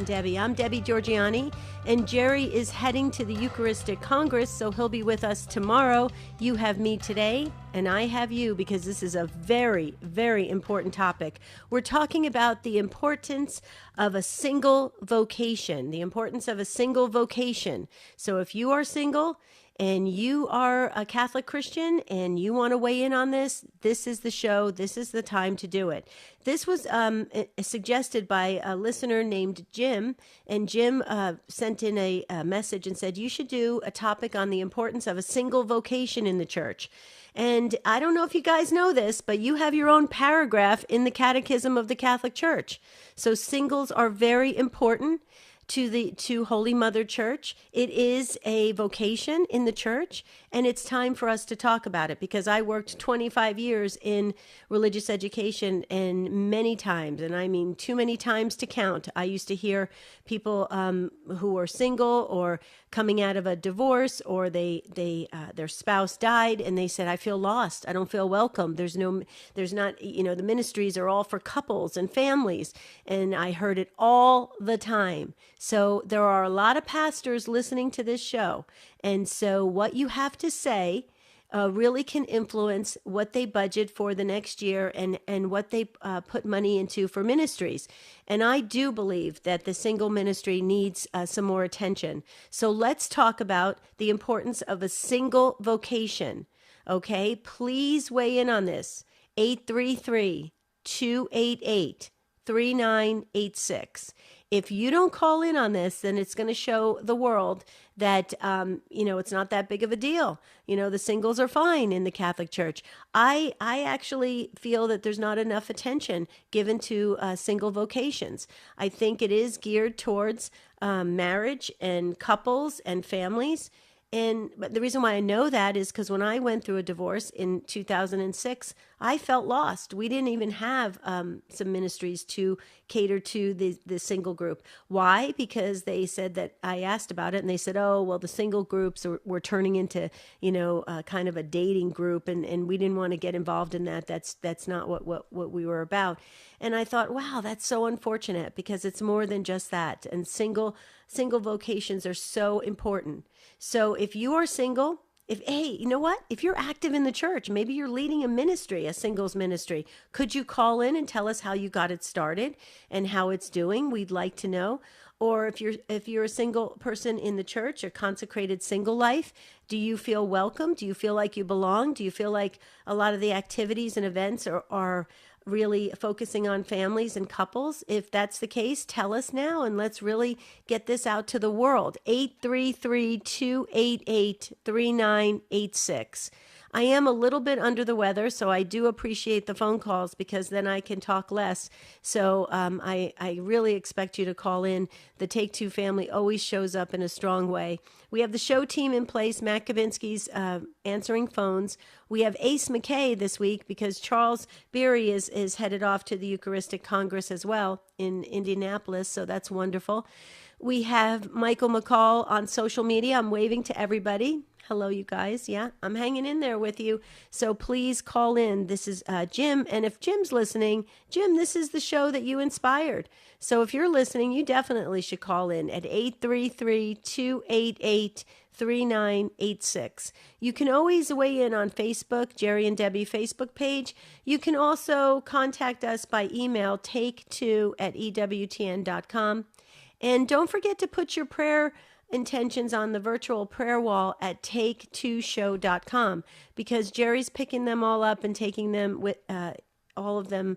Debbie. I'm Debbie Georgiani, and Jerry is heading to the Eucharistic Congress, so he'll be with us tomorrow. You have me today, and I have you, because this is a very, very important topic. We're talking about the importance of a single vocation, the importance of a single vocation. So if you are single, and you are a Catholic Christian and you want to weigh in on this, this is the show. This is the time to do it. This was suggested by a listener named Jim, and Jim sent in a message and said, you should do a topic on the importance of a single vocation in the church. And I don't know if you guys know this, but you have your own paragraph in the Catechism of the Catholic Church. So singles are very important to Holy Mother Church. It is a vocation in the church, and it's time for us to talk about it, because I worked 25 years in religious education, and many times, and I mean too many times to count, I used to hear people who were single or coming out of a divorce, or their spouse died, and they said, I feel lost. I don't feel welcome. There's not, the ministries are all for couples and families. And I heard it all the time. So there are a lot of pastors listening to this show. And so what you have to say really can influence what they budget for the next year and what they put money into for ministries. And I do believe that the single ministry needs some more attention. So let's talk about the importance of a single vocation. Okay, please weigh in on this. 833-288-3986. If you don't call in on this, then it's going to show the world that, it's not that big of a deal. The singles are fine in the Catholic Church. I actually feel that there's not enough attention given to single vocations. I think it is geared towards marriage and couples and families. But the reason why I know that is because when I went through a divorce in 2006, I felt lost. We didn't even have some ministries to cater to the single group. Why? Because they said that I asked about it, and they said, oh, well, the single groups were turning into, kind of a dating group, and we didn't want to get involved in that. That's not what we were about. And I thought, wow, that's so unfortunate, because it's more than just that. And single vocations are so important. So if you are single, if you're active in the church, maybe you're leading a ministry, a singles ministry, could you call in and tell us how you got it started and how it's doing? We'd like to know. Or if you're a single person in the church, a consecrated single life, do you feel welcome? Do you feel like you belong? Do you feel like a lot of the activities and events are really focusing on families and couples? If that's the case, tell us now, and let's really get this out to the world. 833-288-3986. I am a little bit under the weather, so I do appreciate the phone calls, because then I can talk less. So I really expect you to call in. The Take Two family always shows up in a strong way. We have the show team in place. Matt Kavinsky's answering phones. We have Ace McKay this week, because Charles Beery is headed off to the Eucharistic Congress as well in Indianapolis, so that's wonderful. We have Michael McCall on social media. I'm waving to everybody. Hello, you guys. Yeah, I'm hanging in there with you. So please call in. This is Jim. And if Jim's listening, Jim, this is the show that you inspired. So if you're listening, you definitely should call in at 833-288-3986. You can always weigh in on Facebook, Jerry and Debbie Facebook page. You can also contact us by email, take2@ewtn.com. And don't forget to put your prayer intentions on the virtual prayer wall at take2show.com, because Jerry's picking them all up and taking them with all of them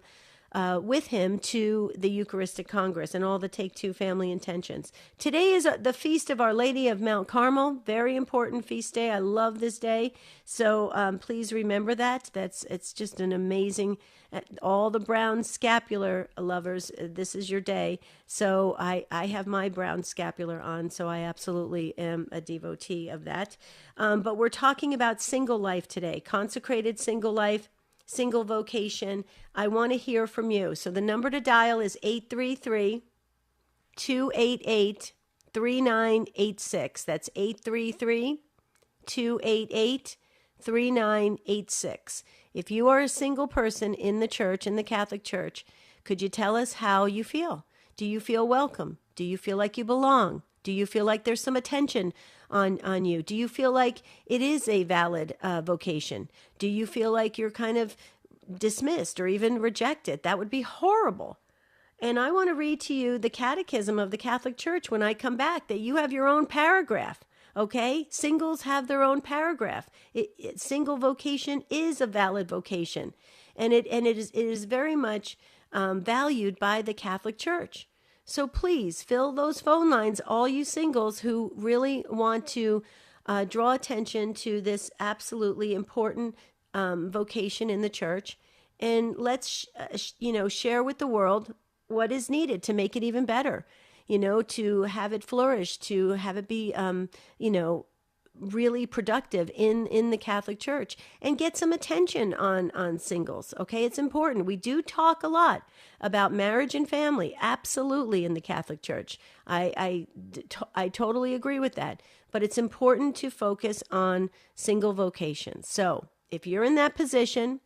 with him to the Eucharistic Congress and all the Take Two family intentions. Today is the feast of Our Lady of Mount Carmel. Very important feast day. I love this day. So please remember that. It's just an amazing, all the brown scapular lovers, this is your day. So I have my brown scapular on, so I absolutely am a devotee of that. But we're talking about single life today, consecrated single life, single vocation. I want to hear from you. So the number to dial is 833-288-3986. That's 833-288-3986. If you are a single person in the church, in the Catholic Church, could you tell us how you feel? Do you feel welcome? Do you feel like you belong? Do you feel like there's some attention on you? Do you feel like it is a valid vocation? Do you feel like you're kind of dismissed or even rejected? That would be horrible. And I want to read to you the Catechism of the Catholic Church when I come back, that you have your own paragraph. Okay? Singles have their own paragraph. Single vocation is a valid vocation. And it is very much valued by the Catholic Church. So please fill those phone lines, all you singles who really want to draw attention to this absolutely important vocation in the church. And let's, share with the world what is needed to make it even better, to have it flourish, to have it be, really productive in the Catholic Church, and get some attention on singles. Okay, it's important. We do talk a lot about marriage and family, absolutely, in the Catholic Church. I totally agree with that. But it's important to focus on single vocations. So if you're in that position,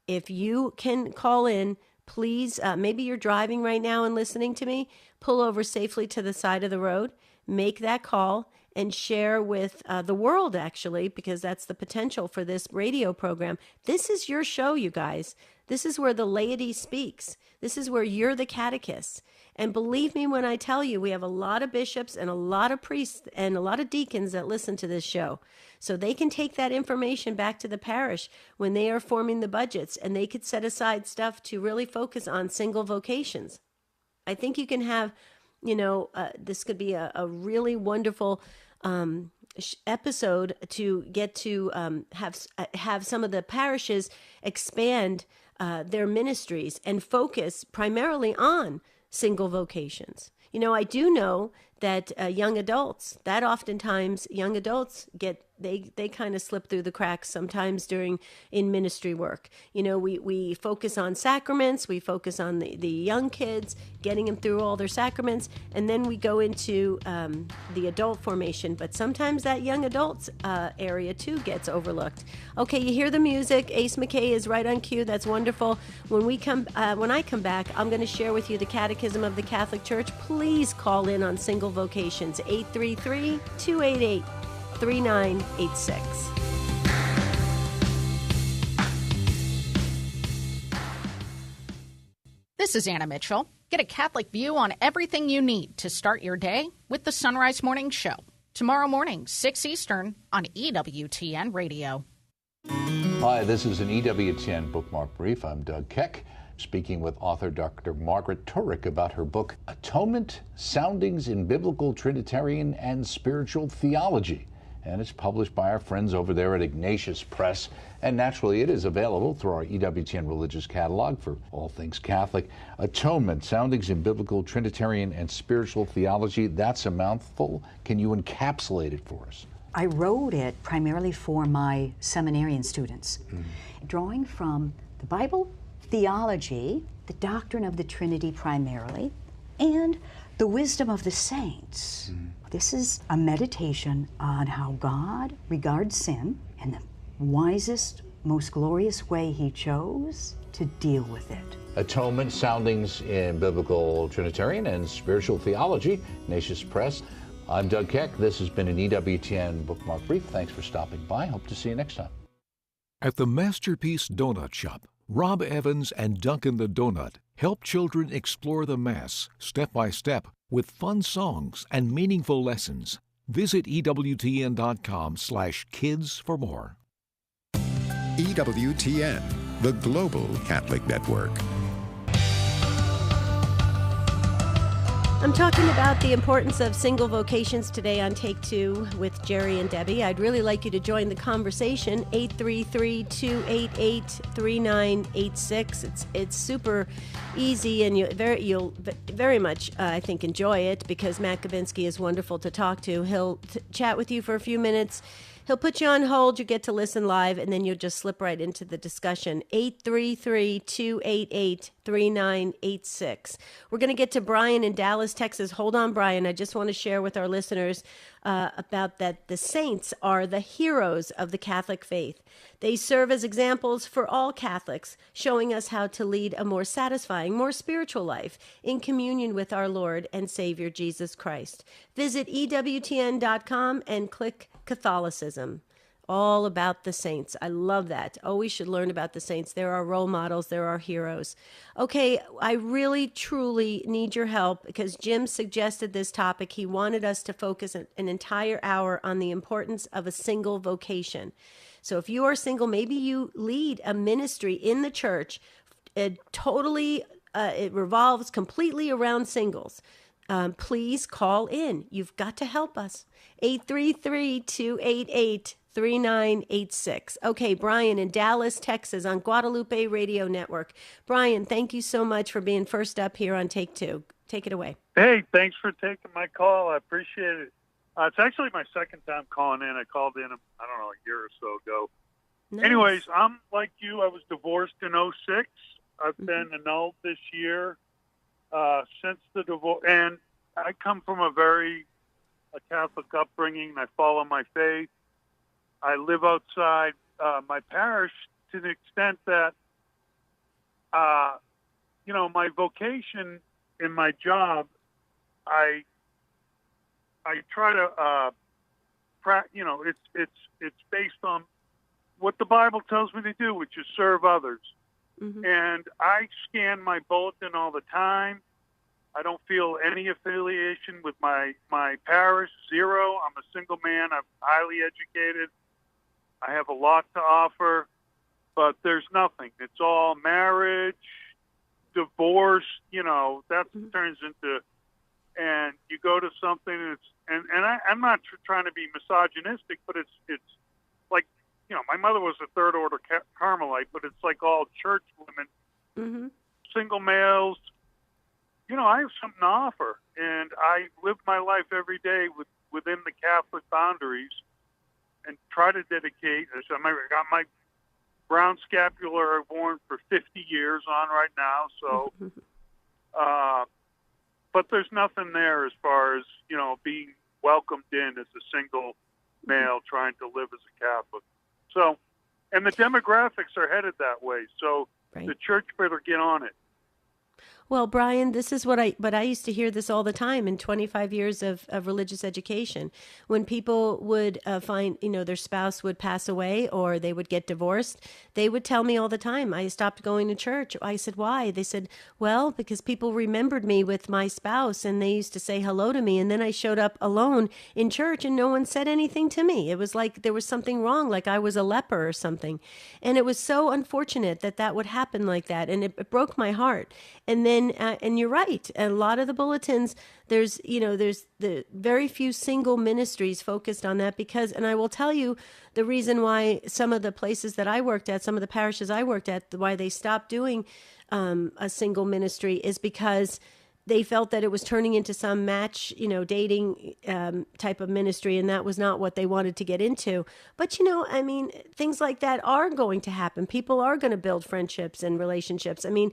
if you can call in, please, maybe you're driving right now and listening to me, pull over safely to the side of the road, make that call, and share with the world, actually, because that's the potential for this radio program. This is your show, you guys. This is where the laity speaks. This is where you're the catechists. And believe me when I tell you, we have a lot of bishops and a lot of priests and a lot of deacons that listen to this show. So they can take that information back to the parish when they are forming the budgets, and they could set aside stuff to really focus on single vocations. I think you can have, this could be a really wonderful episode to get to have some of the parishes expand their ministries and focus primarily on single vocations. I do know that young adults, that oftentimes young adults they kind of slip through the cracks sometimes in ministry work. We focus on sacraments, we focus on the young kids, getting them through all their sacraments, and then we go into the adult formation. But sometimes that young adults area too gets overlooked. Okay, you hear the music. Ace McKay is right on cue. That's wonderful. When I come back, I'm going to share with you the Catechism of the Catholic Church. Please call in on single vocations, 833-288-3986. This is Anna Mitchell. Get a Catholic view on everything you need to start your day with the Sunrise Morning Show. Tomorrow morning, 6 Eastern on EWTN Radio. Hi, this is an EWTN Bookmark Brief. I'm Doug Keck, speaking with author Dr. Margaret Turek about her book, Atonement, Soundings in Biblical, Trinitarian, and Spiritual Theology. And it's published by our friends over there at Ignatius Press. And naturally, it is available through our EWTN Religious Catalog for all things Catholic. Atonement, Soundings in Biblical, Trinitarian, and Spiritual Theology. That's a mouthful. Can you encapsulate it for us? I wrote it primarily for my seminarian students, drawing from the Bible, theology, the doctrine of the Trinity primarily, and the wisdom of the saints. This is a meditation on how God regards sin and the wisest, most glorious way he chose to deal with it. Atonement, Soundings in Biblical, Trinitarian, and Spiritual Theology, Ignatius Press. I'm Doug Keck. This has been an EWTN Bookmark Brief. Thanks for stopping by. Hope to see you next time. At the Masterpiece Donut Shop, Rob Evans and Duncan the Donut help children explore the Mass step by step with fun songs and meaningful lessons. Visit EWTN.com/kids for more. EWTN, the Global Catholic Network. I'm talking about the importance of single vocations today on Take Two with Jerry and Debbie. I'd really like you to join the conversation, 833-288-3986. It's super easy, and you'll very much, I think, enjoy it, because Matt Gavinsky is wonderful to talk to. He'll chat with you for a few minutes. He'll put you on hold, you get to listen live, and then you'll just slip right into the discussion. 833-288-3986. We're going to get to Brian in Dallas, Texas. Hold on, Brian. I just want to share with our listeners about that the saints are the heroes of the Catholic faith. They serve as examples for all Catholics, showing us how to lead a more satisfying, more spiritual life in communion with our Lord and Savior Jesus Christ. Visit EWTN.com and click Catholicism. All about the saints. I love that. Oh, we should learn about the saints. There are role models. There are heroes. Okay, I really, truly need your help because Jim suggested this topic. He wanted us to focus an entire hour on the importance of a single vocation. So if you are single, maybe you lead a ministry in the church. It revolves completely around singles. Please call in. You've got to help us. 833-288-3986. Okay, Brian in Dallas, Texas on Guadalupe Radio Network. Brian, thank you so much for being first up here on Take Two. Take it away. Hey, thanks for taking my call. I appreciate it. It's actually my second time calling in. I called in, I don't know, a year or so ago. Nice. Anyways, I'm like you. I was divorced in 2006. I've been annulled this year since the divorce. And I come from a Catholic upbringing. I follow my faith. I live outside my parish to the extent that, my vocation in my job, I try to, it's based on what the Bible tells me to do, which is serve others. Mm-hmm. And I scan my bulletin all the time. I don't feel any affiliation with my parish, zero. I'm a single man. I'm highly educated. I have a lot to offer, but there's nothing. It's all marriage, divorce, that turns into, and you go to something and I'm not trying to be misogynistic, but it's like, my mother was a third order Carmelite, but it's like all church women, single males. I have something to offer, and I live my life every day within the Catholic boundaries and try to dedicate. I got my brown scapular worn for 50 years on right now, so, but there's nothing there as far as, being welcomed in as a single male trying to live as a Catholic. So, and the demographics are headed that way, so the church better get on it. Well, Brian, this is but I used to hear this all the time in 25 years of religious education. When people would find, their spouse would pass away or they would get divorced, they would tell me all the time, I stopped going to church. I said, why? They said, well, because people remembered me with my spouse and they used to say hello to me. And then I showed up alone in church and no one said anything to me. It was like there was something wrong, like I was a leper or something. And it was so unfortunate that would happen like that. And it broke my heart. And then, and you're right, a lot of the bulletins, there's the very few single ministries focused on that because, and I will tell you the reason why some of the places that I worked at, some of the parishes I worked at, why they stopped doing a single ministry is because they felt that it was turning into some match, dating type of ministry, and that was not what they wanted to get into. But, things like that are going to happen. People are going to build friendships and relationships. I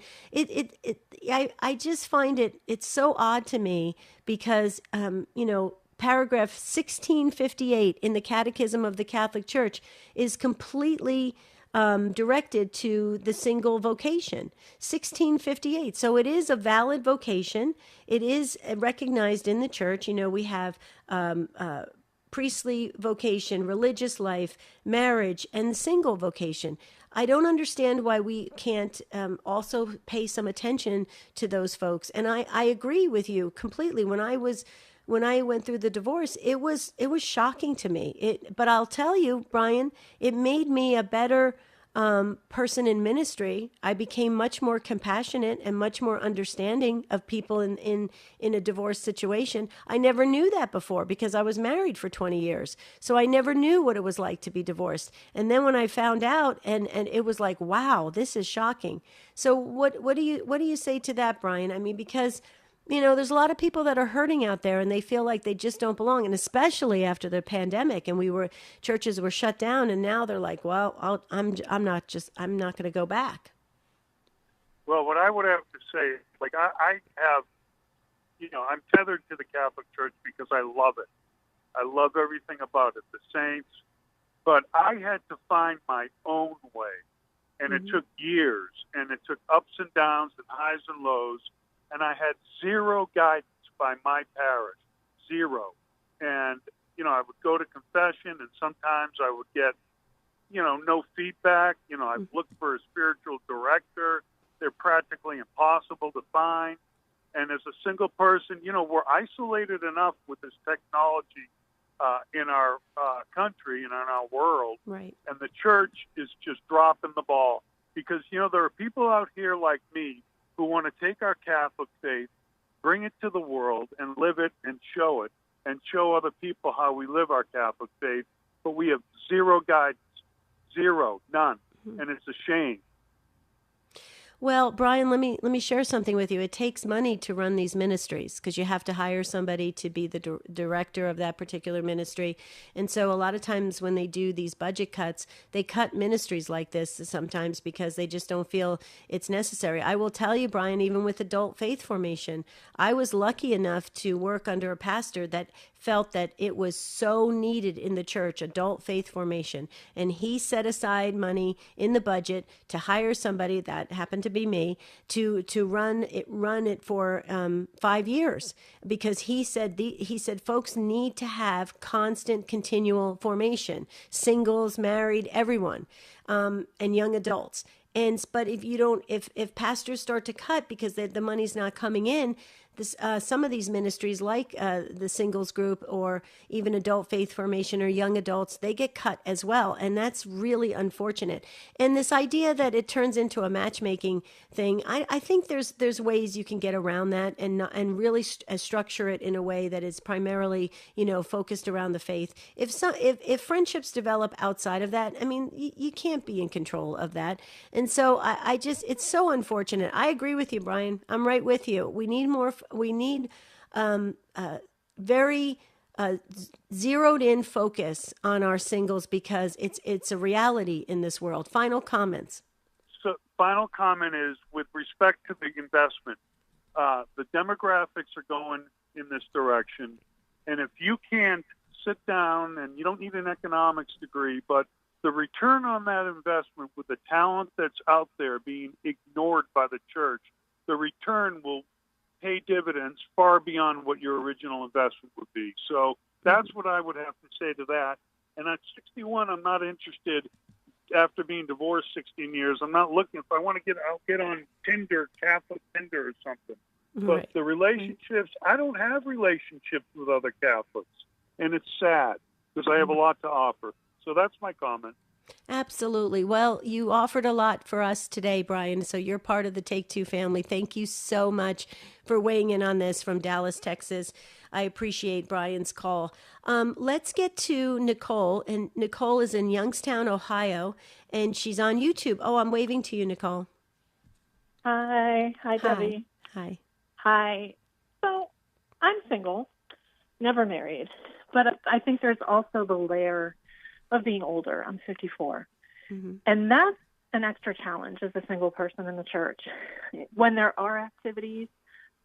just find it's so odd to me because, paragraph 1658 in the Catechism of the Catholic Church is completely directed to the single vocation, 1658. So it is a valid vocation. It is recognized in the church. We have priestly vocation, religious life, marriage, and single vocation. I don't understand why we can't also pay some attention to those folks. And I agree with you completely. When I went through the divorce, it was shocking to me. But I'll tell you, Brian, it made me a better person in ministry. I became much more compassionate and much more understanding of people in a divorce situation. I never knew that before because I was married for 20 years. So I never knew what it was like to be divorced. And then when I found out, and it was like, wow, this is shocking. So what do you say to that, Brian? Because there's a lot of people that are hurting out there and they feel like they just don't belong. And especially after the pandemic and churches were shut down and now they're like, well, I'm not going to go back. Well, what I would have to say, like I have, I'm tethered to the Catholic Church because I love it. I love everything about it, the saints. But I had to find my own way. And it took years, and it took ups and downs and highs and lows. And I had zero guidance by my parish, zero. And, I would go to confession, and sometimes I would get, no feedback. I've looked for a spiritual director. They're practically impossible to find. And as a single person, we're isolated enough with this technology in our country and in our world. Right. And the church is just dropping the ball because, there are people out here like me who want to take our Catholic faith, bring it to the world and live it and show other people how we live our Catholic faith. But we have zero guidance, none. And it's a shame. Well, Brian, let me share something with you. It takes money to run these ministries because you have to hire somebody to be the director of that particular ministry. And so a lot of times when they do these budget cuts, they cut ministries like this sometimes because they just don't feel it's necessary. I will tell you, Brian, even with adult faith formation, I was lucky enough to work under a pastor that felt that it was so needed in the church, adult faith formation. And he set aside money in the budget to hire somebody, that happened to be me, to run it for 5 years, because he said folks need to have constant, continual formation, singles, married, everyone, and young adults. But if pastors start to cut because the money's not coming in, some of these ministries like the singles group or even adult faith formation or young adults, they get cut as well. And that's really unfortunate. And this idea that it turns into a matchmaking thing, I think there's ways you can get around that and really structure it in a way that is primarily, focused around the faith. If friendships develop outside of that, you can't be in control of that. And so it's so unfortunate. I agree with you, Brian. I'm right with you. We need more. We need very zeroed in focus on our singles because it's a reality in this world. Final comments. So final comment is with respect to the investment, the demographics are going in this direction. And if you can't sit down, and you don't need an economics degree, but the return on that investment with the talent that's out there being ignored by the church, the return will pay dividends far beyond what your original investment would be. So that's what I would have to say to that. And at 61, I'm not interested, after being divorced 16 years, I'm not looking, if I want to I'll get on Tinder, Catholic Tinder or something. Right. But the relationships, I don't have relationships with other Catholics. And it's sad because I have a lot to offer. So that's my comment. Absolutely. Well, you offered a lot for us today, Brian, so you're part of the Take Two family. Thank you so much for weighing in on this from Dallas, Texas. I appreciate Brian's call. Let's get to Nicole, and Nicole is in Youngstown, Ohio, and she's on YouTube. Oh, I'm waving to you, Nicole. Hi, Debbie. Hi. Hi. So I'm single, never married, but I think there's also the layer of being older. I'm 54. Mm-hmm. And that's an extra challenge as a single person in the church. When there are activities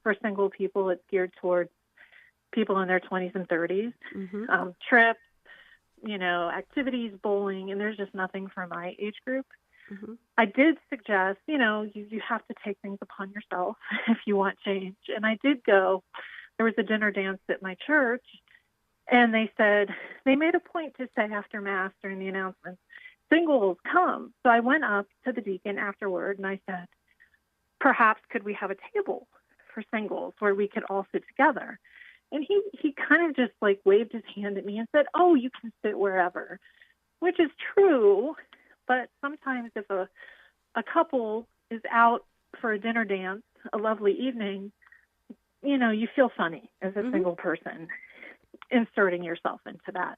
for single people, it's geared towards people in their 20s and 30s, trips, activities, bowling, and there's just nothing for my age group. Mm-hmm. I did suggest, you have to take things upon yourself if you want change. And I did go. There was a dinner dance at my church, and they made a point to say after Mass during the announcements, singles, come. So I went up to the deacon afterward, and I said, perhaps could we have a table for singles where we could all sit together? And he kind of just waved his hand at me and said, oh, you can sit wherever, which is true. But sometimes if a couple is out for a dinner dance, a lovely evening, you feel funny as a single person inserting yourself into that.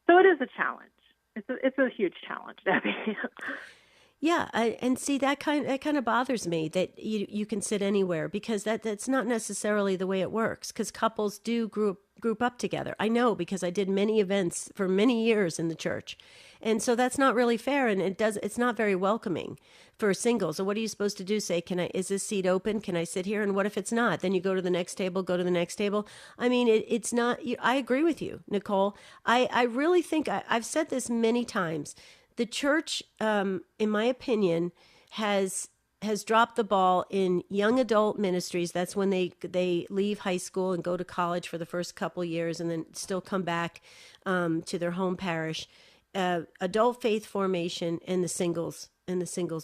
So it is a challenge. It's a huge challenge, Debbie. Yeah, and see that kind of bothers me that you can sit anywhere, because that's not necessarily the way it works, because couples do group up together. I know, because I did many events for many years in the church. And so that's not really fair, and it's not very welcoming for singles. So what are you supposed to do? Say, is this seat open? Can I sit here? And what if it's not? Then you go to the next table, I mean, it's not, I agree with you, Nicole. I really think, I've said this many times, the church, in my opinion, has dropped the ball in young adult ministries. That's when they leave high school and go to college for the first couple years, and then still come back to their home parish. Adult faith formation and the singles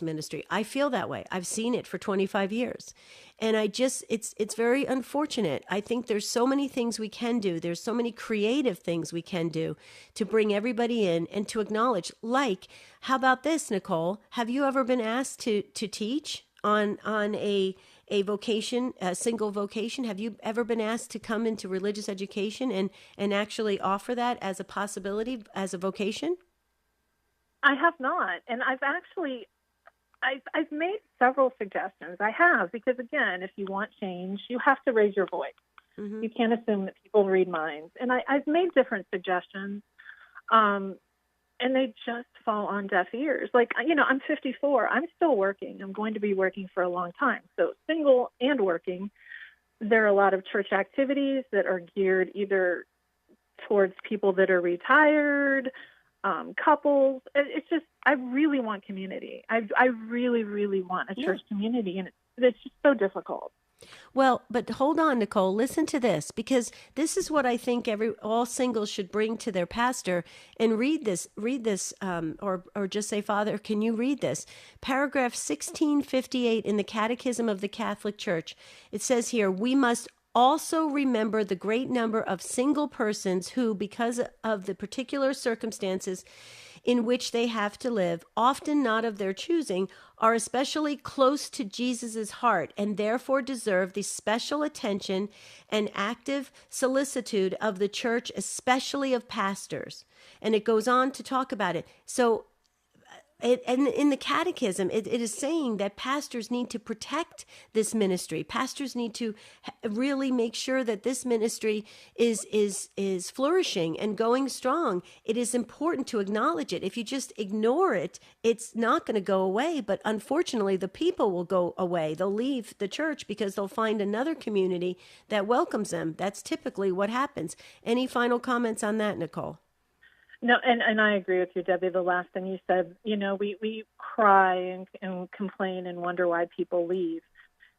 ministry. I feel that way. I've seen it for 25 years. And it's very unfortunate. I think there's so many things we can do. There's so many creative things we can do to bring everybody in and to acknowledge, like, how about this, Nicole? Have you ever been asked to teach on a vocation, a single vocation? Have you ever been asked to come into religious education and actually offer that as a possibility, as a vocation? I have not. And I've made several suggestions. I have, because again, if you want change, you have to raise your voice. Mm-hmm. You can't assume that people read minds. And I've made different suggestions, and they just fall on deaf ears. Like, I'm 54. I'm still working. I'm going to be working for a long time. So single and working, there are a lot of church activities that are geared either towards people that are retired, couples. It's just, I really want community. I really, really want a church community, and it's just so difficult. Well, but hold on, Nicole, listen to this, because this is what I think all singles should bring to their pastor, and read this, or just say, Father, can you read this? Paragraph 1658 in the Catechism of the Catholic Church. It says here, we must also remember the great number of single persons who, because of the particular circumstances in which they have to live, often not of their choosing, are especially close to Jesus' heart, and therefore deserve the special attention and active solicitude of the church, especially of pastors. And it goes on to talk about it. So, and in the catechism, it is saying that pastors need to protect this ministry. Pastors need to really make sure that this ministry is flourishing and going strong. It is important to acknowledge it. If you just ignore it, it's not going to go away. But unfortunately, the people will go away. They'll leave the church because they'll find another community that welcomes them. That's typically what happens. Any final comments on that, Nicole? No, and I agree with you, Debbie. The last thing you said, we cry and complain and wonder why people leave,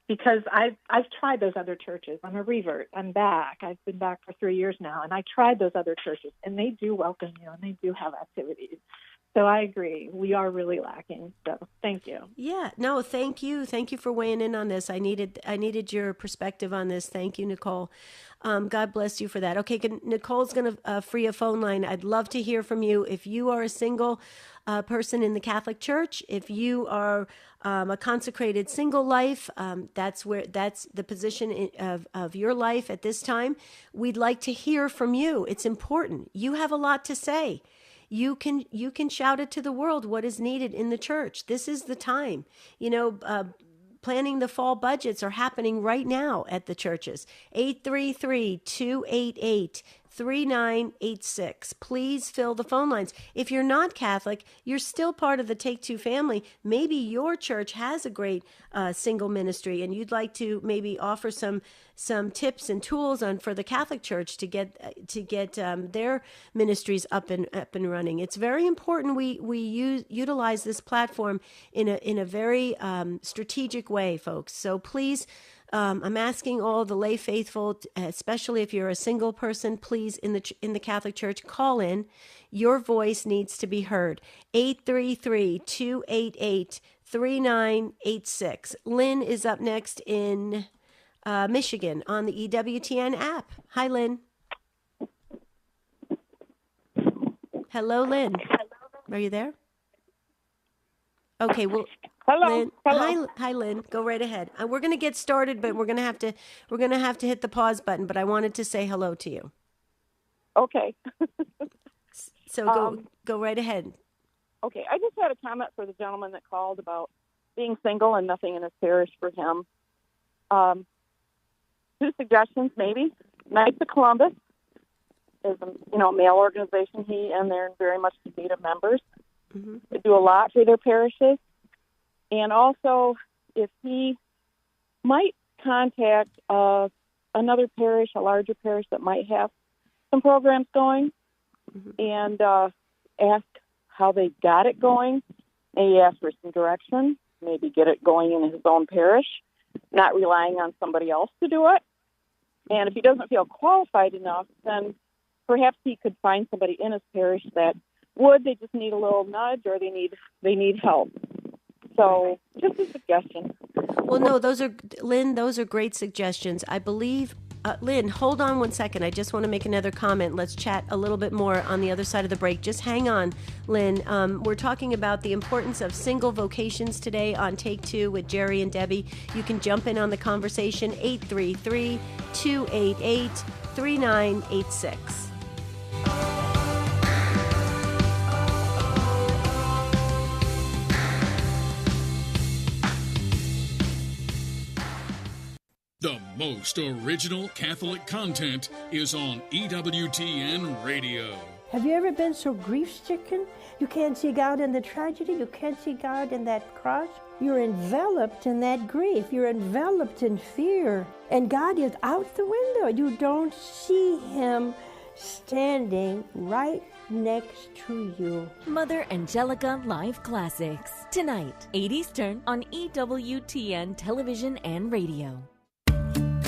because I've tried those other churches. I'm a revert. I'm back. I've been back for 3 years now, and I tried those other churches, and they do welcome you, and they do have activities. So I agree. We are really lacking. So thank you. Yeah. No, thank you. Thank you for weighing in on this. I needed your perspective on this. Thank you, Nicole. God bless you for that. Okay, Nicole's going to free a phone line. I'd love to hear from you. If you are a single person in the Catholic Church, if you are a consecrated single life, that's the position of your life at this time. We'd like to hear from you. It's important. You have a lot to say. You can shout it to the world what is needed in the church. This is the time. Planning the fall budgets are happening right now at the churches. 833-288-3986. Please fill the phone lines. If you're not Catholic, you're still part of the Take Two family. Maybe your church has a great single ministry, and you'd like to maybe offer some tips and tools for the Catholic Church to get their ministries up and running. It's very important we utilize this platform in a very strategic way, folks. So please. I'm asking all the lay faithful, especially if you're a single person, please, in the Catholic Church, call in. Your voice needs to be heard. 833-288-3986. Lynn is up next in Michigan on the EWTN app. Hi, Lynn. Hello, Lynn. Are you there? Okay, well... Hello. Lynn. Hello. Hi, Lynn. Go right ahead. We're going to get started, but we're going to have to hit the pause button. But I wanted to say hello to you. Okay. So go right ahead. Okay, I just had a comment for the gentleman that called about being single and nothing in his parish for him. 2 suggestions, maybe. Knights of Columbus is a male organization. He and they're in very much in need of members. Mm-hmm. They do a lot for their parishes. And also, if he might contact another parish, a larger parish that might have some programs going, and ask how they got it going. Maybe ask for some direction. Maybe get it going in his own parish, not relying on somebody else to do it. And if he doesn't feel qualified enough, then perhaps he could find somebody in his parish that would. They just need a little nudge, or they need help. So just a suggestion. Well, no, Lynn, those are great suggestions. I believe, Lynn, hold on one second. I just want to make another comment. Let's chat a little bit more on the other side of the break. Just hang on, Lynn. We're talking about the importance of single vocations today on Take Two with Jerry and Debbie. You can jump in on the conversation, 833-288-3986. The most original Catholic content is on EWTN Radio. Have you ever been so grief-stricken? You can't see God in the tragedy. You can't see God in that cross. You're enveloped in that grief. You're enveloped in fear. And God is out the window. You don't see Him standing right next to you. Mother Angelica Live Classics. Tonight, 8 Eastern on EWTN Television and Radio.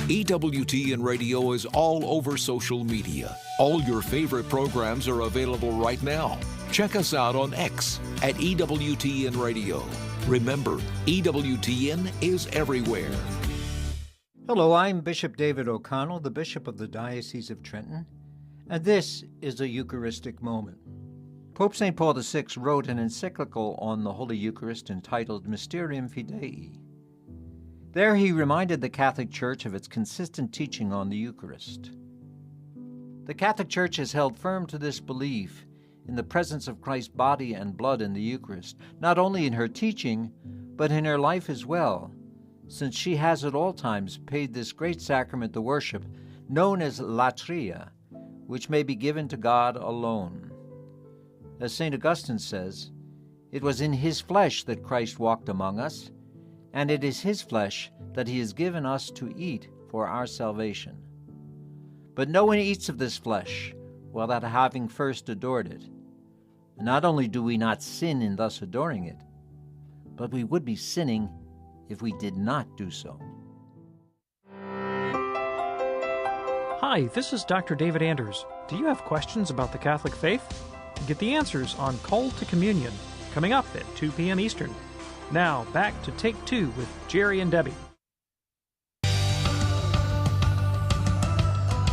EWTN Radio is all over social media. All your favorite programs are available right now. Check us out on X at EWTN Radio. Remember, EWTN is everywhere. Hello, I'm Bishop David O'Connell, the Bishop of the Diocese of Trenton, and this is a Eucharistic moment. Pope St. Paul VI wrote an encyclical on the Holy Eucharist entitled Mysterium Fidei. There he reminded the Catholic Church of its consistent teaching on the Eucharist. The Catholic Church has held firm to this belief in the presence of Christ's body and blood in the Eucharist, not only in her teaching, but in her life as well, since she has at all times paid this great sacrament the worship known as latria, which may be given to God alone. As St. Augustine says, it was in his flesh that Christ walked among us, and it is his flesh that he has given us to eat for our salvation. But no one eats of this flesh without having first adored it. And not only do we not sin in thus adoring it, but we would be sinning if we did not do so. Hi, this is Dr. David Anders. Do you have questions about the Catholic faith? Get the answers on Call to Communion, coming up at 2 p.m. Eastern. Now, back to Take Two with Jerry and Debbie.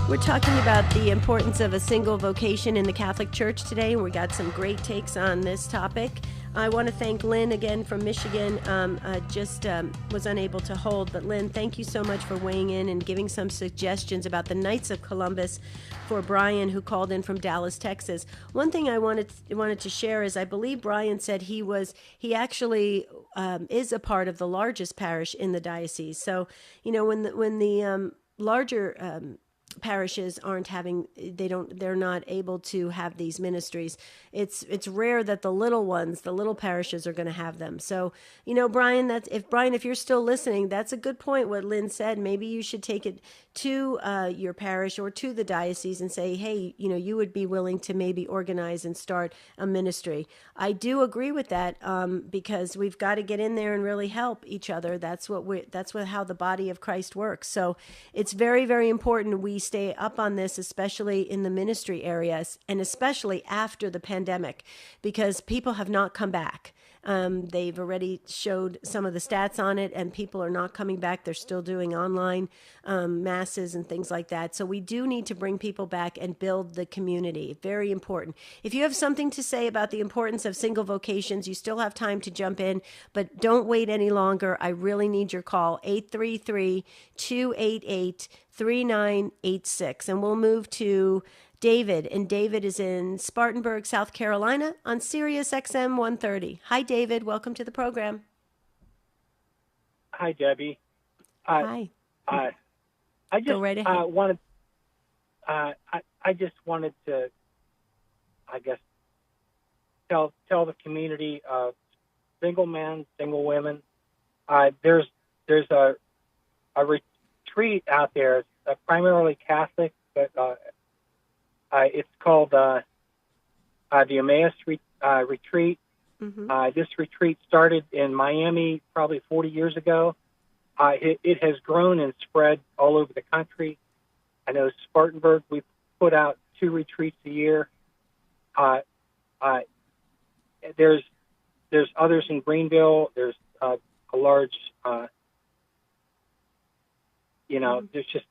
We're talking about the importance of a single vocation in the Catholic Church today. We got some great takes on this topic. I want to thank Lynn again from Michigan. Was unable to hold, but Lynn, thank you so much for weighing in and giving some suggestions about the Knights of Columbus for Brian, who called in from Dallas, Texas. One thing I wanted to share is I believe Brian said he actually is a part of the largest parish in the diocese. So when the larger parishes they're not able to have these ministries. It's rare that the little parishes are going to have them. So, Brian, if you're still listening, that's a good point what Lynn said. Maybe you should take it to your parish or to the diocese and say, hey, you would be willing to maybe organize and start a ministry. I do agree with that because we've got to get in there and really help each other. That's how the body of Christ works. So it's very, very important we stay up on this, especially in the ministry areas and especially after the pandemic, because people have not come back. They've already showed some of the stats on it, and people are not coming back. They're still doing online masses and things like that. So we do need to bring people back and build the community. Very important. If you have something to say about the importance of single vocations, you still have time to jump in, but don't wait any longer. I really need your call, 833-288-3986. And we'll move to David, and David is in Spartanburg, South Carolina on Sirius XM 130. Hi, David. Welcome to the program. Hi, Debbie. Hi. I just Go right ahead. wanted. I just wanted to, I guess, tell the community of single men, single women. There's a retreat out there. It's primarily Catholic, but it's called the Emmaus Retreat. Mm-hmm. This retreat started in Miami probably 40 years ago. It has grown and spread all over the country. I know Spartanburg, we put out 2 retreats a year. There's others in Greenville. There's a large, there's just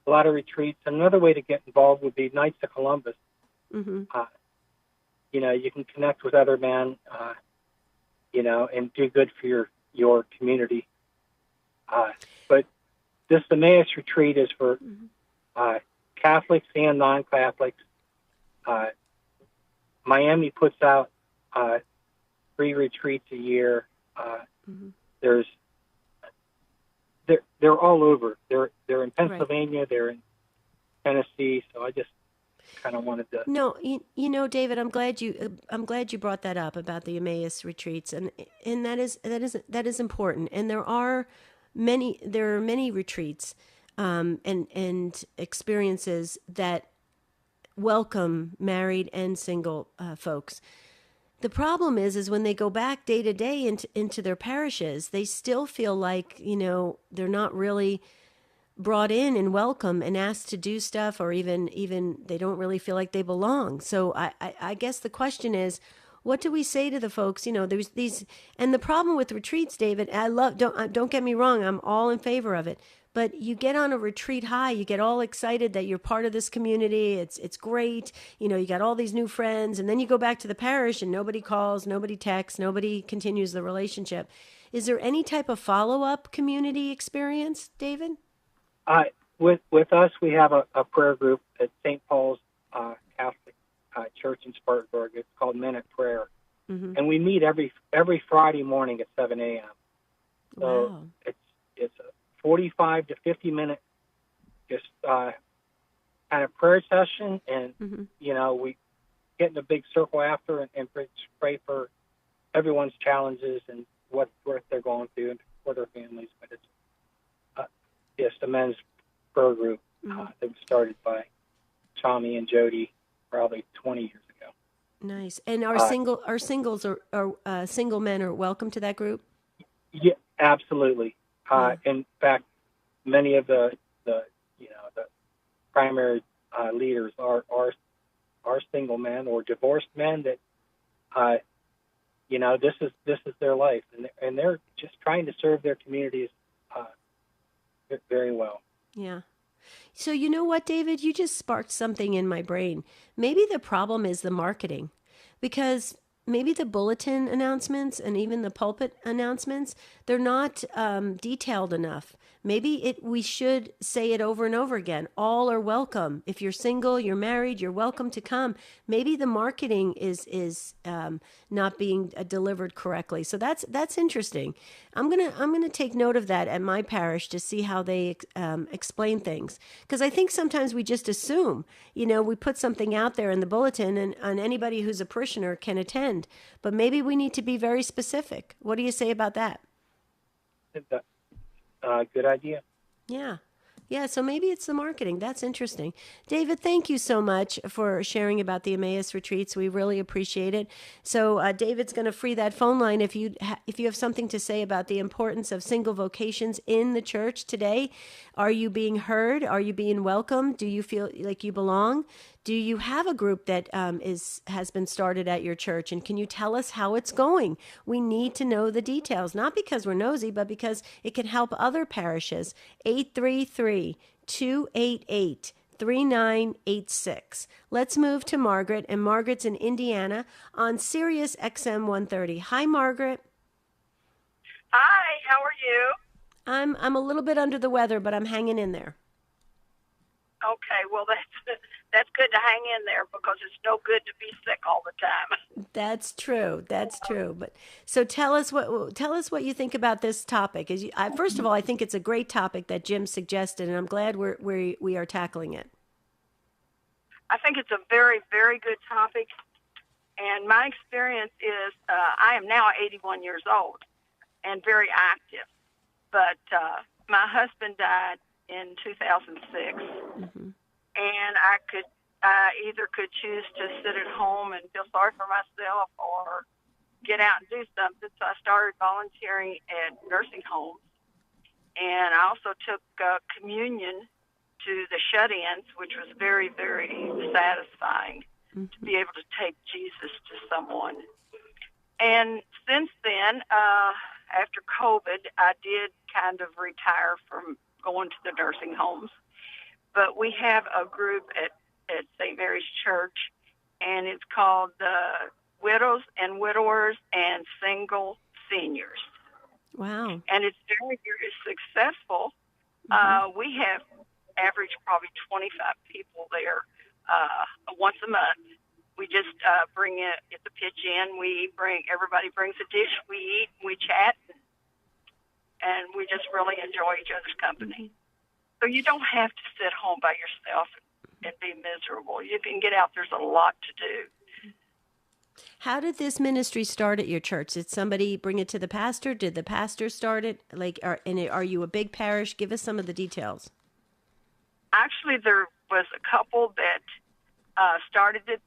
a lot of retreats. Another way to get involved would be Knights of Columbus. Mm-hmm. You can connect with other men, and do good for your community. But this Emmaus retreat is for Catholics and non-Catholics. Miami puts out 3 retreats a year. They're all over. They're in Pennsylvania. Right. They're in Tennessee. So I just kind of wanted to. No, David, I'm glad you brought that up about the Emmaus retreats, and that is important. And there are many retreats and experiences that welcome married and single folks. The problem is when they go back day to day into their parishes, they still feel like, they're not really brought in and welcome and asked to do stuff, or even they don't really feel like they belong. So I guess the question is, what do we say to the folks? There's these, and the problem with retreats, David, don't get me wrong, I'm all in favor of it. But you get on a retreat high, you get all excited that you're part of this community. It's great. You got all these new friends, and then you go back to the parish and nobody calls, nobody texts, nobody continues the relationship. Is there any type of follow-up community experience, David? With us, we have a prayer group at St. Paul's Catholic Church in Spartanburg. It's called Men at Prayer. Mm-hmm. And we meet every Friday morning at 7 a.m. So wow. It's a 45 to 50 minute just kind of prayer session, and we get in a big circle after and pray for everyone's challenges and what they're going through and for their families. But it's a men's prayer group that was started by Tommy and Jody probably 20 years ago. Nice. And single men are welcome to that group? Yeah, absolutely. In fact, many of the primary leaders are single men or divorced men that this is their life, and they're just trying to serve their communities very well. Yeah. So you know what, David? You just sparked something in my brain. Maybe the problem is the marketing, because maybe the bulletin announcements and even the pulpit announcements, they're not detailed enough. Maybe we should say it over and over again. All are welcome. If you're single, you're married, you're welcome to come. Maybe the marketing is not being delivered correctly. So that's interesting. I'm gonna take note of that at my parish to see how they explain things, because I think sometimes we just assume, we put something out there in the bulletin and anybody who's a parishioner can attend, but maybe we need to be very specific. What do you say about that? Good idea. Yeah, so maybe it's the marketing. That's interesting. David, thank you so much for sharing about the Emmaus retreats. We really appreciate it. So David's going to free that phone line if you have something to say about the importance of single vocations in the church today. Are you being heard? Are you being welcomed? Do you feel like you belong? Do you have a group that has been started at your church? And can you tell us how it's going? We need to know the details, not because we're nosy, but because it can help other parishes. 833-288-3986. Let's move to Margaret, and Margaret's in Indiana on Sirius XM 130. Hi, Margaret. Hi, how are you? I'm a little bit under the weather, but I'm hanging in there. Okay, well that's good to hang in there because it's no good to be sick all the time. That's true. That's true. But so tell us what you think about this topic. First of all, I think it's a great topic that Jim suggested, and I'm glad we are tackling it. I think it's a very, very good topic. And my experience is I am now 81 years old and very active. But my husband died in 2006. Mm-hmm. And I either could choose to sit at home and feel sorry for myself or get out and do something. So I started volunteering at nursing homes. And I also took communion to the shut-ins, which was very, very satisfying to be able to take Jesus to someone. And since then, after COVID, I did kind of retire from going to the nursing homes. But we have a group at St. Mary's Church, and it's called Widows and Widowers and Single Seniors. Wow. And it's very, very successful. Mm-hmm. We have average probably 25 people there once a month. We just bring it at the pitch in. Everybody brings a dish. We eat, we chat, and we just really enjoy each other's company. Mm-hmm. So you don't have to sit home by yourself and be miserable. You can get out. There's a lot to do. How did this ministry start at your church? Did somebody bring it to the pastor? Did the pastor start it? Are you a big parish? Give us some of the details. Actually, there was a couple that started it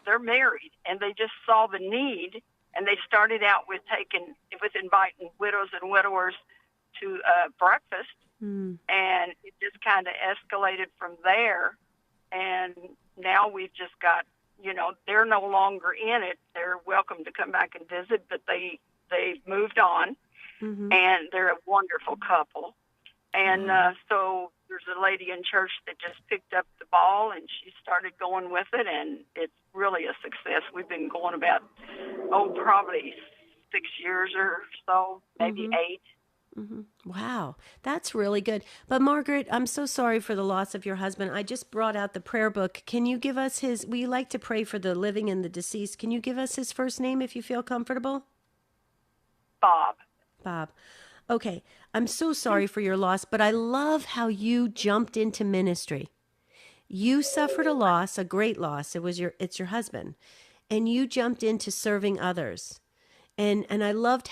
they're married, and they just saw the need, and they started out with inviting widows and widowers to breakfast, and it just kind of escalated from there, and now we've just got, they're no longer in it. They're welcome to come back and visit, but they've moved on, and they're a wonderful couple. And so there's a lady in church that just picked up the ball, and she started going with it, and it's really a success. We've been going about, probably 6 years or so, maybe 8. Mm-hmm. Wow, that's really good. But Margaret, I'm so sorry for the loss of your husband. I just brought out the prayer book. Can you give us we like to pray for the living and the deceased. Can you give us his first name if you feel comfortable? Bob. Okay, I'm so sorry for your loss, but I love how you jumped into ministry. You suffered a loss, a great loss. It's your husband, and you jumped into serving others. And I love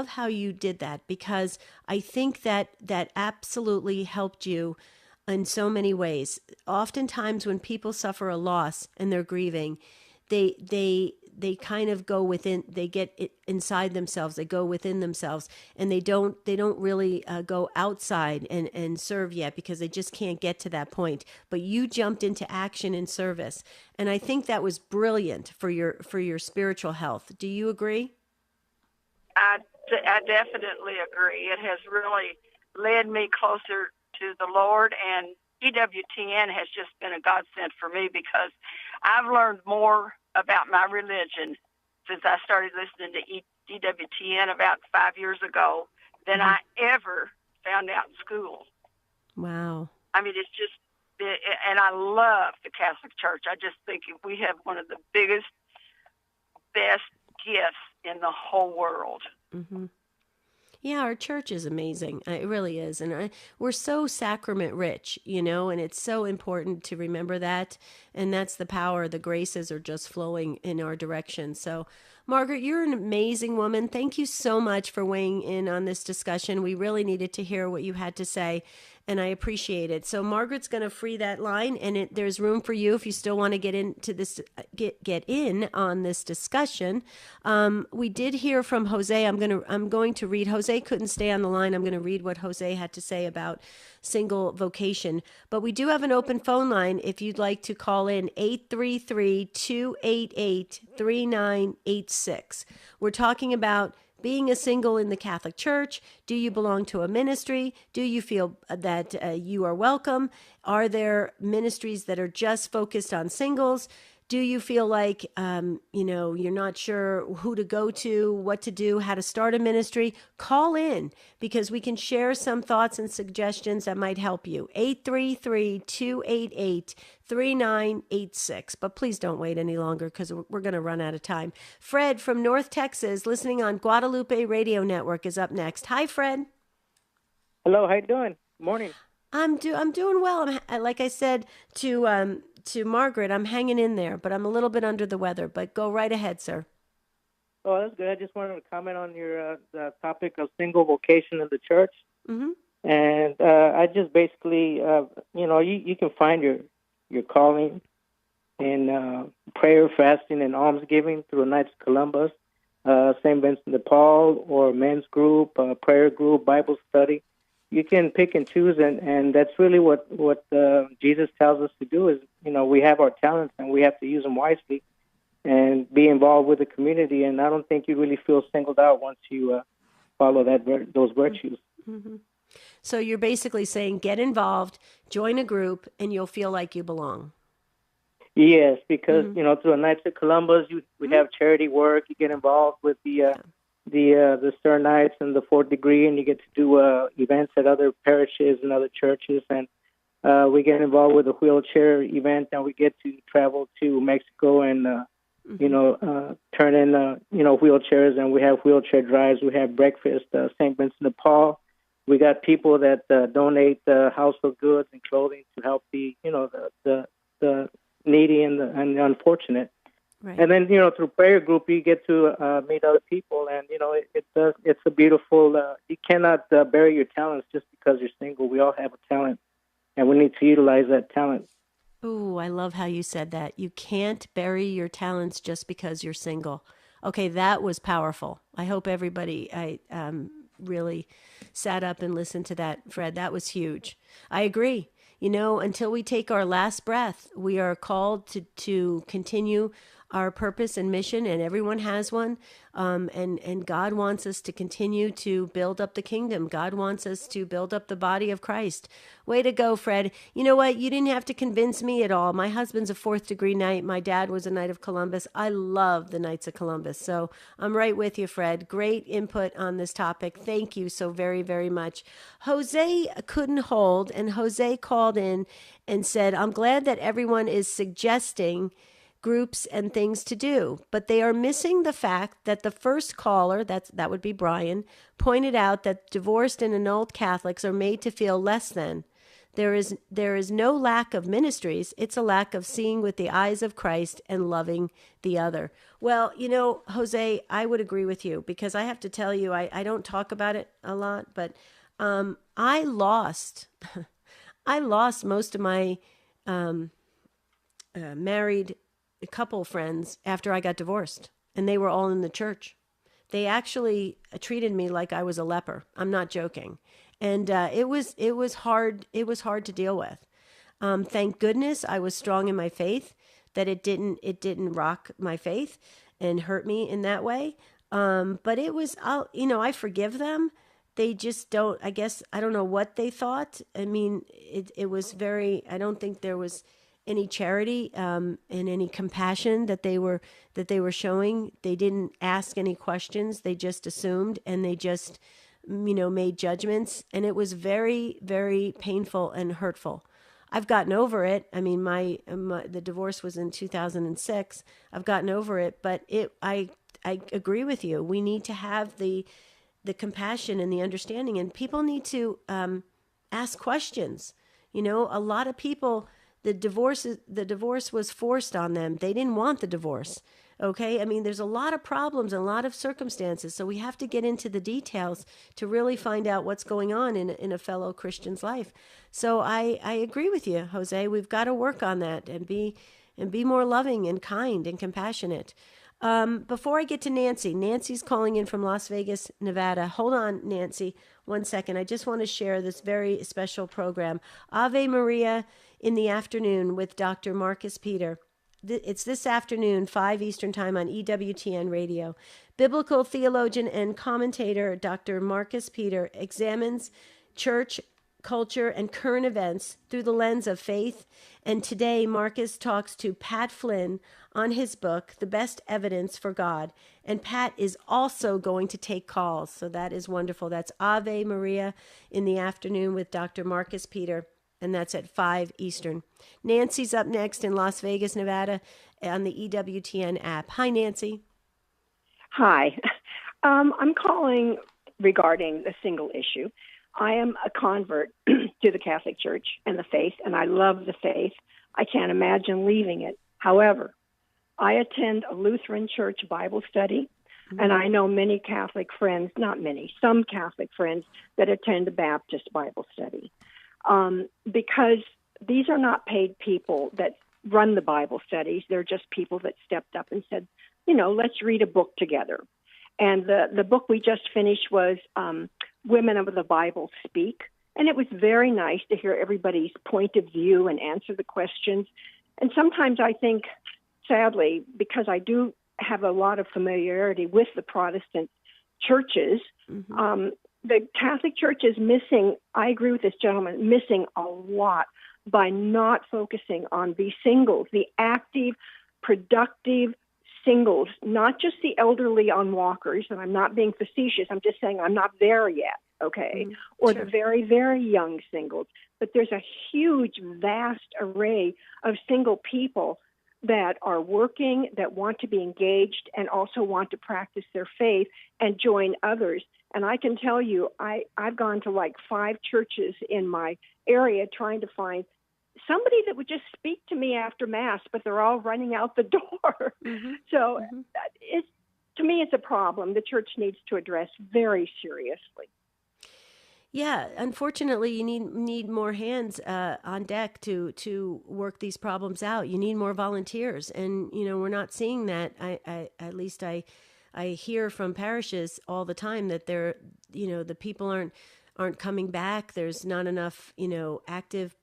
how you did that, because I think that absolutely helped you in so many ways. Oftentimes when people suffer a loss and they're grieving, they kind of go within, they get it inside themselves, they go within themselves, and they don't really go outside and serve yet, because they just can't get to that point. But you jumped into action and service, and I think that was brilliant for your spiritual health. Do you agree? I definitely agree. It has really led me closer to the Lord, and EWTN has just been a godsend for me, because I've learned more about my religion since I started listening to EWTN about 5 years ago than I ever found out in school. Wow. I mean, it's just, and I love the Catholic Church. I just think we have one of the biggest, best gifts in the whole world. Mm-hmm. Yeah, our church is amazing. It really is. And we're so sacrament rich, and it's so important to remember that. And that's the power. The graces are just flowing in our direction. So, Margaret, you're an amazing woman. Thank you so much for weighing in on this discussion. We really needed to hear what you had to say, and I appreciate it. So Margaret's going to free that line, and there's room for you if you still want to get into this, get in on this discussion. We did hear from Jose. I'm going to read. Jose couldn't stay on the line. I'm going to read what Jose had to say about single vocation. But we do have an open phone line if you'd like to call in, 833-288-3986. We're talking about being a single in the Catholic Church. Do you belong to a ministry? Do you feel that you are welcome? Are there ministries that are just focused on singles? Do you feel like, you're not sure who to go to, what to do, how to start a ministry? Call in, because we can share some thoughts and suggestions that might help you. 833-288-3986. But please don't wait any longer, because we're going to run out of time. Fred from North Texas, listening on Guadalupe Radio Network, is up next. Hi, Fred. Hello, how you doing? Morning. I'm doing well. Like I said to Margaret, I'm hanging in there, but I'm a little bit under the weather. But go right ahead, sir. Oh, that's good. I just wanted to comment on your the topic of single vocation in the church. Mm-hmm. And I just basically, you can find your calling in prayer, fasting, and almsgiving through the Knights of Columbus, St. Vincent de Paul, or men's group, prayer group, Bible study. You can pick and choose, and that's really what Jesus tells us to do is, we have our talents and we have to use them wisely and be involved with the community. And I don't think you really feel singled out once you follow those virtues. Mm-hmm. So you're basically saying get involved, join a group, and you'll feel like you belong. Yes, because, through the Knights of Columbus, we have charity work. You get involved with the Sir Knights and the Fourth Degree, and you get to do events at other parishes and other churches. And we get involved with a wheelchair event, and we get to travel to Mexico and, turn in, wheelchairs, and we have wheelchair drives. We have breakfast, St. Vincent de Paul. We got people that donate household goods and clothing to help the needy and the unfortunate. Right. And then, through prayer group, you get to meet other people, and, it's a beautiful, you cannot bury your talents just because you're single. We all have a talent, and we need to utilize that talent. Ooh, I love how you said that. You can't bury your talents just because you're single. Okay, that was powerful. I hope everybody really sat up and listened to that, Fred. That was huge. I agree. Until we take our last breath, we are called to continue our purpose and mission, and everyone has one. And God wants us to continue to build up the kingdom. God wants us to build up the body of Christ. Way to go, Fred. You know what? You didn't have to convince me at all. My husband's a Fourth Degree Knight. My dad was a Knight of Columbus. I love the Knights of Columbus. So I'm right with you, Fred. Great input on this topic. Thank you so very, very much. Jose couldn't hold, and Jose called in and said, I'm glad that everyone is suggesting groups and things to do, but they are missing the fact that the first caller, that would be Brian, pointed out that divorced and annulled Catholics are made to feel less than. There is no lack of ministries. It's a lack of seeing with the eyes of Christ and loving the other. Well, Jose, I would agree with you, because I have to tell you, I don't talk about it a lot, but I lost most of my married couple friends after I got divorced, and they were all in the church. They actually treated me like I was a leper. I'm not joking. And it was hard. It was hard to deal with. Thank goodness I was strong in my faith, that it didn't rock my faith and hurt me in that way. But it was, I forgive them. They just don't, I guess, I don't know what they thought. I mean, it was very, I don't think there was any charity and any compassion that they were showing. They didn't ask any questions. They just assumed, and they just made judgments, and it was very, very painful and hurtful. I've gotten over it. I mean, the divorce was in 2006. I've gotten over it, but I agree with you. We need to have the compassion and the understanding, and people need to ask questions. A lot of people, the divorce was forced on them. They didn't want the divorce. Okay? I mean, there's a lot of problems and a lot of circumstances, so we have to get into the details to really find out what's going on in a fellow Christian's life. So I agree with you, Jose. We've got to work on that and be more loving and kind and compassionate. Before I get to Nancy's calling in from Las Vegas, Nevada. Hold on, Nancy, 1 second. I just want to share this very special program, Ave Maria in the afternoon with Dr. Marcus Peter. It's this afternoon, 5 Eastern Time on EWTN Radio. Biblical theologian and commentator Dr. Marcus Peter examines church culture, and current events through the lens of faith. And today, Marcus talks to Pat Flynn on his book, The Best Evidence for God. And Pat is also going to take calls, so that is wonderful. That's Ave Maria in the afternoon with Dr. Marcus Peter, and that's at 5 Eastern. Nancy's up next in Las Vegas, Nevada, on the EWTN app. Hi, Nancy. Hi. I'm calling regarding the single issue. I am a convert to the Catholic Church and the faith, and I love the faith. I can't imagine leaving it. However, I attend a Lutheran church Bible study, and I know many Catholic friends, not many, some Catholic friends that attend a Baptist Bible study. Because these are not paid people that run the Bible studies. They're just people that stepped up and said, let's read a book together. And the book we just finished was Women of the Bible Speak. And it was very nice to hear everybody's point of view and answer the questions. And sometimes I think, sadly, because I do have a lot of familiarity with the Protestant churches, the Catholic Church is missing, I agree with this gentleman, missing a lot by not focusing on the singles, the active, productive singles, not just the elderly on walkers, and I'm not being facetious, I'm just saying I'm not there yet, okay, or the very, very young singles. But there's a huge, vast array of single people that are working, that want to be engaged, and also want to practice their faith and join others. And I can tell you, I've gone to like 5 churches in my area trying to find somebody that would just speak to me after Mass, but they're all running out the door. So to me, it's a problem the church needs to address very seriously. Yeah, unfortunately, you need more hands on deck to work these problems out. You need more volunteers, and we're not seeing that. At least I hear from parishes all the time that the people aren't coming back. There's not enough active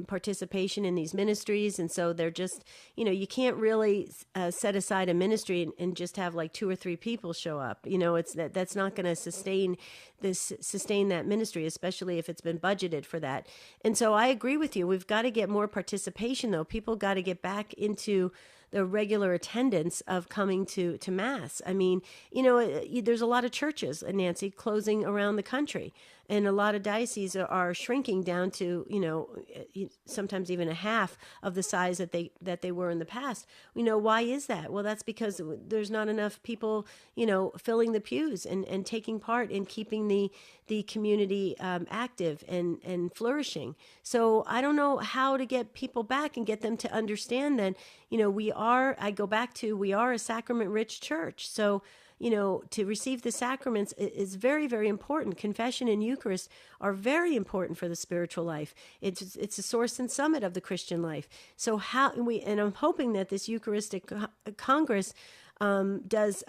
participation in these ministries, and so they're just you can't really set aside a ministry and just have like 2 or 3 people show up. It's that's not going to sustain that ministry, especially if it's been budgeted for that. And so I agree with you. We've got to get more participation, though. People got to get back into the regular attendance of coming to Mass. I mean, there's a lot of churches, Nancy, closing around the country, and a lot of dioceses are shrinking down to, sometimes even a half of the size that they were in the past. Why is that? Well, that's because there's not enough people, filling the pews and taking part in keeping the community active and flourishing. So I don't know how to get people back and get them to understand that, we are a sacrament-rich church. So, to receive the sacraments is very, very important. Confession and Eucharist are very important for the spiritual life. It's a source and summit of the Christian life. So and I'm hoping that this Eucharistic Congress bears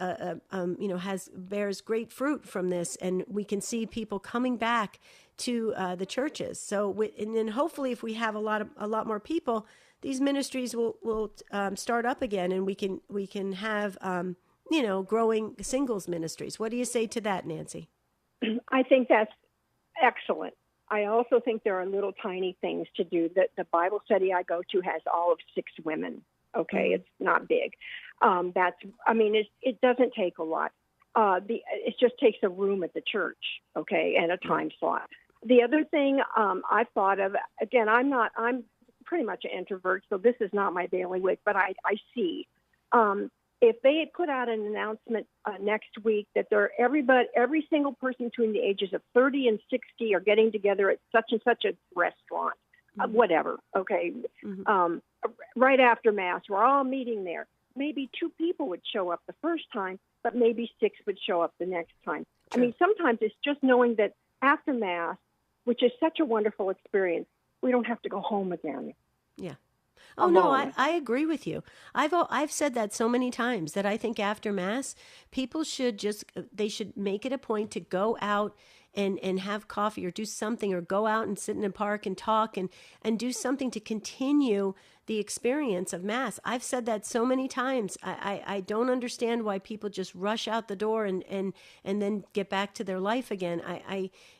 great fruit from this, and we can see people coming back to the churches. So, and then hopefully, if we have a lot more people, these ministries will start up again, and we can have growing singles ministries. What do you say to that, Nancy? I think that's excellent. I also think there are little tiny things to do. That the Bible study I go to has all of 6 women. Okay, it's not big. It doesn't take a lot. It just takes a room at the church, okay, and a time slot. The other thing I've thought of, again, I'm pretty much an introvert, so this is not my bailiwick, but I see. If they had put out an announcement next week that every single person between the ages of 30 and 60 are getting together at such and such a restaurant, whatever, okay, right after Mass, we're all meeting there. Maybe 2 people would show up the first time, but maybe 6 would show up the next time. Sure. I mean, sometimes it's just knowing that after Mass, which is such a wonderful experience, we don't have to go home again. Yeah. Oh, no, I agree with you. I've said that so many times that I think after Mass, people should make it a point to go out and have coffee or do something, or go out and sit in a park and talk and do something to continue the experience of Mass. I've said that so many times. I don't understand why people just rush out the door and then get back to their life again.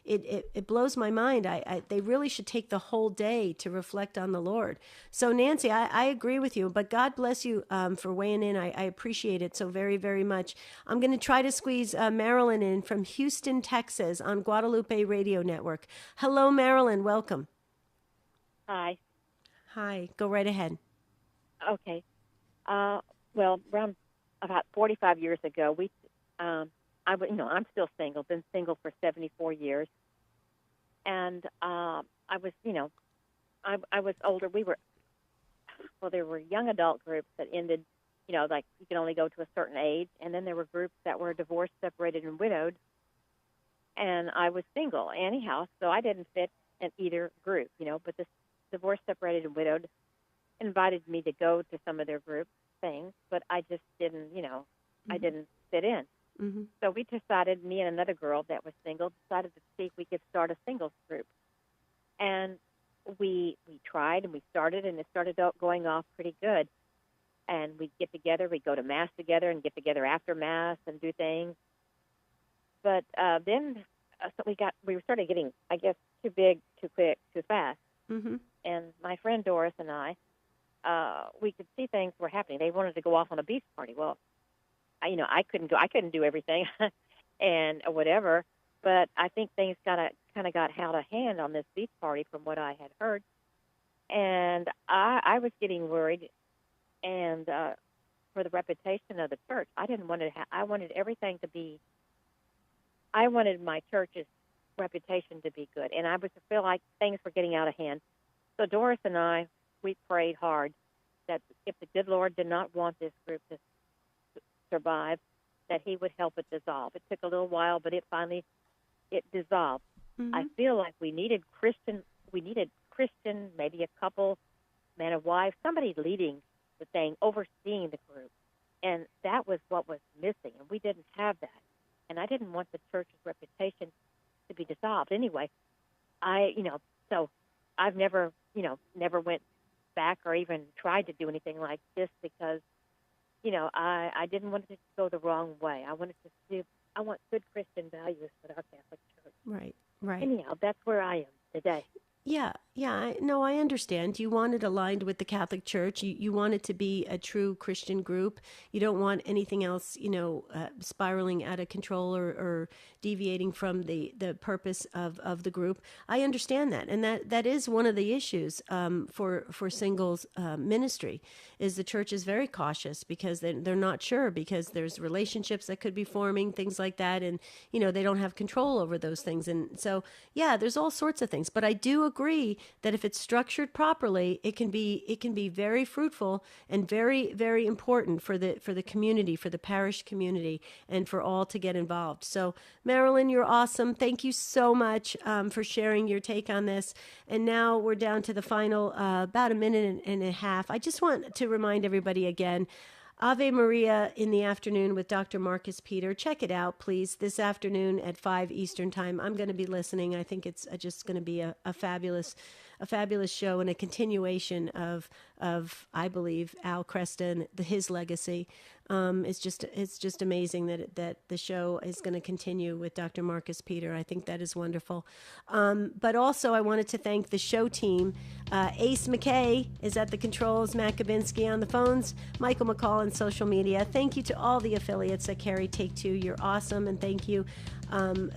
It blows my mind. They really should take the whole day to reflect on the Lord. So Nancy, I agree with you, but God bless you for weighing in. I appreciate it so very, very much. I'm going to try to squeeze Marilyn in from Houston, Texas on Guadalupe Radio Network. Hello, Marilyn. Welcome. Hi. Hi. Go right ahead. Okay. Well, around about 45 years ago, I'm still single. Been single for 74 years, and I was older. There were young adult groups that ended, like you can only go to a certain age, and then there were groups that were divorced, separated, and widowed. And I was single anyhow, so I didn't fit in either group, But this divorced, separated, and widowed invited me to go to some of their group things, but I just didn't, I didn't fit in. Mm-hmm. So we decided, me and another girl that was single, decided to see if we could start a singles group. And we tried and we started, and it started out going off pretty good. And we'd get together, we'd go to Mass together and get together after Mass and do things. But then we started getting, I guess, too big, too quick, too fast. Mm-hmm. And my friend Doris and I, we could see things were happening. They wanted to go off on a beach party. Well, I couldn't go. I couldn't do everything, and whatever. But I think things got out of hand on this beach party, from what I had heard. And I was getting worried, and for the reputation of the church, I didn't want to. I wanted everything to be. I wanted my church's reputation to be good, and I feel like things were getting out of hand. So Doris and I, we prayed hard that if the good Lord did not want this group to survive, that He would help it dissolve. It took a little while, but it dissolved. Mm-hmm. I feel like we needed Christian, maybe a couple, man and wife, somebody leading the thing, overseeing the group, and that was what was missing, and we didn't have that. And I didn't want the church's reputation to be dissolved. Anyway, so I've never went back or even tried to do anything like this because, I didn't want it to go the wrong way. I want good Christian values for our Catholic Church. Right. Anyhow, that's where I am today. Yeah. I understand. You want it aligned with the Catholic Church. You want it to be a true Christian group. You don't want anything else, spiraling out of control or deviating from the purpose of the group. I understand that. And that is one of the issues for singles ministry, is the church is very cautious because they're not sure, because there's relationships that could be forming, things like that. And, they don't have control over those things. And so, yeah, there's all sorts of things. But I do agree that if it's structured properly, it can be very fruitful and very, very important for the community, for the parish community, and for all to get involved. So, Marilyn, you're awesome. Thank you so much for sharing your take on this. And now we're down to the final about a minute and a half. I just want to remind everybody again, Ave Maria in the afternoon with Dr. Marcus Peter. Check it out, please, this afternoon at 5 Eastern Time. I'm going to be listening. I think it's just going to be a fabulous show and a continuation of I believe, Al Creston, his legacy. It's just amazing that the show is going to continue with Dr. Marcus Peter. I think that is wonderful. But also I wanted to thank the show team. Ace McKay is at the controls, Matt Kabinski on the phones, Michael McCall on social media. Thank you to all the affiliates that carry Take Two. You're awesome, and thank you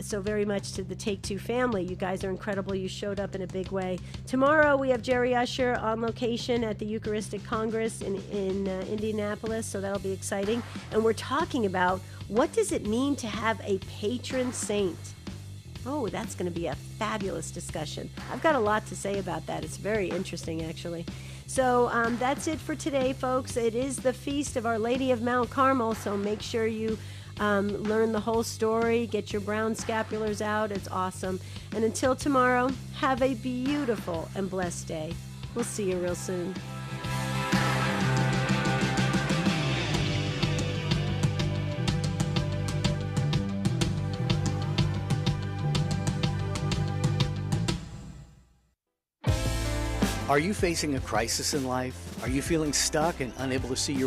so very much to the Take Two family. You guys are incredible. You showed up in a big way. Tomorrow we have Jerry Usher on location at the Eucharistic Congress in Indianapolis, so that'll be exciting. And we're talking about, what does it mean to have a patron saint? Oh, that's going to be a fabulous discussion. I've got a lot to say about that. It's very interesting, actually. So that's it for today, folks. It is the feast of Our Lady of Mount Carmel, so make sure you learn the whole story, get your brown scapulars out. It's awesome. And until tomorrow, have a beautiful and blessed day. We'll see you real soon. Are you facing a crisis in life? Are you feeling stuck and unable to see your